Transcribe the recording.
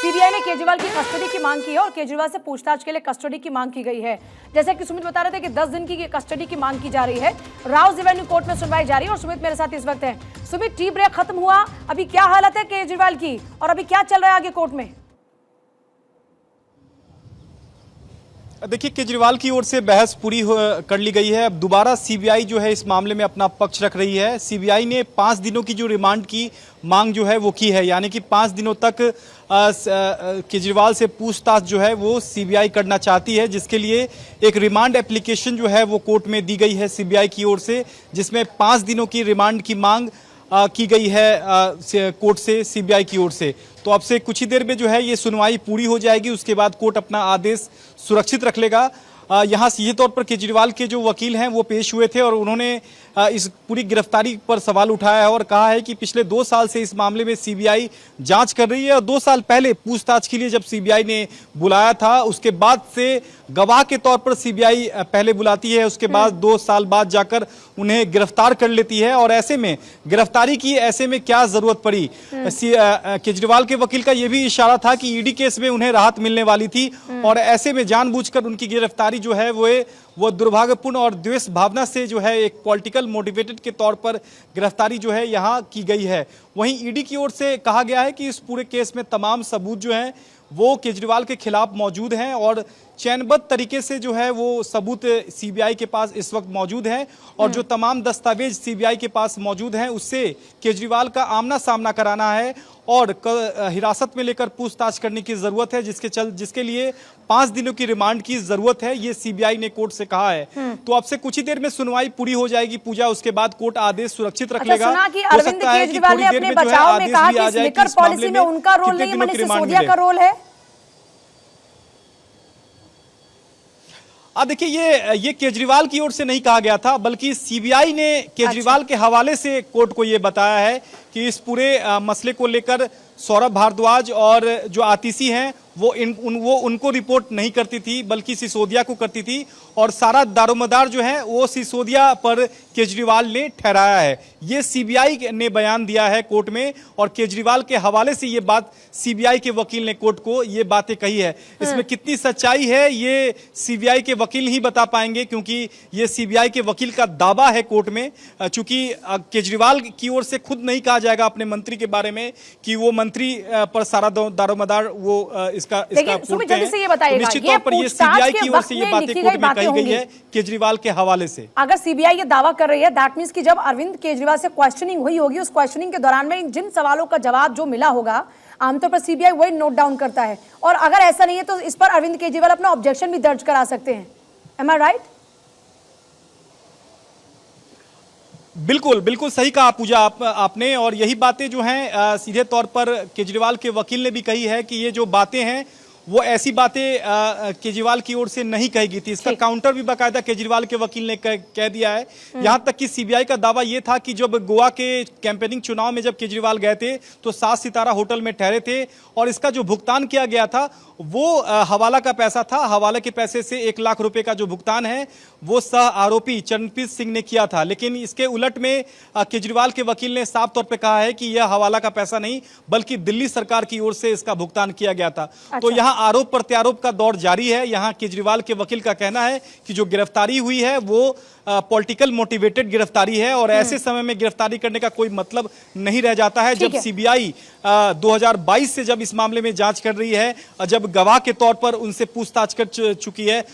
CBI ने केजरीवाल की custody की मांग की है और केजरीवाल से पूछताछ के लिए कस्टडी की मांग की गई है। जैसे कि सुमित बता रहे थे कि 10 दिन की कस्टडी की मांग की जा रही है। राउज एवेन्यू कोर्ट में सुनवाई जारी है और सुमित मेरे साथ इस वक्त है। सुमित, टी ब्रेक खत्म हुआ, अभी क्या हालत है केजरीवाल की और अभी क्या चल रहा है आगे कोर्ट में? देखिए, केजरीवाल की ओर से बहस पूरी कर ली गई है। अब दोबारा सीबीआई जो है इस मामले में अपना पक्ष रख रही है। सीबीआई ने 5 दिनों की जो रिमांड की मांग जो है वो की है, यानी कि 5 दिनों तक केजरीवाल से पूछताछ जो है वो सीबीआई करना चाहती है, जिसके लिए एक रिमांड एप्लीकेशन जो है वो कोर्ट में दी गई है सीबीआई की ओर से, जिसमें 5 दिनों की रिमांड की मांग की गई है कोर्ट से, सीबीआई की ओर से। तो अब से कुछ ही देर में जो है ये सुनवाई पूरी हो जाएगी, उसके बाद कोर्ट अपना आदेश सुरक्षित रख लेगा। यहाँ सीधे तौर पर केजरीवाल के जो वकील हैं वो पेश हुए थे और उन्होंने इस पूरी गिरफ्तारी पर सवाल उठाया है और कहा है कि पिछले 2 साल से इस मामले में सीबीआई जांच कर रही है और 2 साल पहले पूछताछ के लिए जब सीबीआई ने बुलाया था उसके बाद से गवाह के तौर पर सीबीआई पहले बुलाती है, उसके बाद 2 साल बाद जाकर उन्हें गिरफ्तार कर लेती है। और ऐसे में गिरफ्तारी की ऐसे में क्या जरूरत पड़ी? केजरीवाल के वकील का यह भी इशारा था कि ईडी केस में उन्हें राहत मिलने वाली थी और ऐसे में जानबूझकर उनकी गिरफ्तारी जो है वो दुर्भाग्यपूर्ण और द्वेष भावना से जो है एक पॉलिटिकल मोटिवेटेड के तौर पर गिरफ्तारी जो है यहाँ की गई है। वहीं ईडी की ओर से कहा गया है कि इस पूरे केस में तमाम सबूत जो हैं वो केजरीवाल के खिलाफ मौजूद हैं और चयनबद्ध तरीके से जो है वो सबूत सीबीआई के पास इस वक्त मौजूद हैं और जो तमाम दस्तावेज सीबीआई के पास मौजूद हैं उससे केजरीवाल का आमना सामना कराना है और हिरासत में लेकर पूछताछ करने की जरूरत है, जिसके लिए 5 दिनों की रिमांड की जरूरत है, ये सीबीआई ने कोर्ट से कहा है। तो अब से कुछ ही देर में सुनवाई पूरी हो जाएगी पूजा, उसके बाद कोर्ट आदेश सुरक्षित रख लेगा। सुना कि अरविंद केजरीवाल ने अपने बचाव में कहा कि स्लीपर पॉलिसी में उनका रोल नहीं, मनीष सिसोदिया का रोल है। देखिए, ये केजरीवाल की ओर से नहीं कहा गया था, बल्कि सीबीआई ने केजरीवाल के हवाले से कोर्ट को ये बताया है कि इस पूरे मसले को लेकर सौरभ भारद्वाज और जो आतिशी हैं वो उनको रिपोर्ट नहीं करती थी बल्कि सिसोदिया को करती थी और सारा दारोमदार जो है वो सिसोदिया पर केजरीवाल ने ठहराया है। ये सीबीआई ने बयान दिया है कोर्ट में और केजरीवाल के हवाले से ये बात सीबीआई के वकील ने कोर्ट को ये बातें कही है। इसमें कितनी सच्चाई है ये सीबीआई के वकील ही बता पाएंगे, क्योंकि ये सीबीआई के वकील का दावा है कोर्ट में। चूंकि केजरीवाल की ओर से खुद नहीं कहा जाएगा अपने मंत्री के बारे में कि वो मंत्री पर सारा दारोमदार वो इसका सुमित जल्दी से ये बताइएगा, निश्चित तौर पर ये सीबीआई की ओर से ये बातें कोर्ट में कही गई है केजरीवाल के हवाले से। अगर सीबीआई ये दावा कर रही है, दैट मींस कि जब अरविंद केजरीवाल से क्वेश्चनिंग हुई होगी, उस क्वेश्चनिंग के दौरान में जिन सवालों का जवाब जो मिला होगा आमतौर पर सीबीआई वही नोट डाउन करता है और अगर ऐसा नहीं है तो इस पर अरविंद केजरीवाल अपना ऑब्जेक्शन भी दर्ज करा सकते हैं। एम आई राइट? बिल्कुल बिल्कुल सही कहा पूजा आपने, और यही बातें जो हैं सीधे तौर पर केजरीवाल के वकील ने भी कही है कि ये जो बातें हैं वो ऐसी बातें केजरीवाल की ओर से नहीं कही गई थी। इसका काउंटर भी बाकायदा केजरीवाल के वकील ने कह दिया है। यहां तक कि सीबीआई का दावा यह था कि जब गोवा के कैंपेनिंग चुनाव में जब केजरीवाल गए थे तो 7 सितारा होटल में ठहरे थे और इसका जो भुगतान किया गया था वो हवाला का पैसा था। हवाला के पैसे से 1 लाख रुपए का जो भुगतान है वो सह आरोपी चरणप्रीत सिंह ने किया था, लेकिन इसके उलट में केजरीवाल के वकील ने साफ तौर पे कहा है कि यह हवाला का पैसा नहीं बल्कि दिल्ली सरकार की ओर से इसका भुगतान किया गया था। तो यहाँ आरोप प्रत्यारोप का दौर जारी है। यहाँ केजरीवाल के वकील का कहना है कि जो गिरफ्तारी हुई है वो पॉलिटिकल मोटिवेटेड गिरफ्तारी है और ऐसे समय में गिरफ्तारी करने का कोई मतलब नहीं रह जाता है। जब सीबीआई 2022 से जब इस मामले में जांच कर रही है, जब गवाह के तौर पर उनसे पूछताछ कर चुकी है,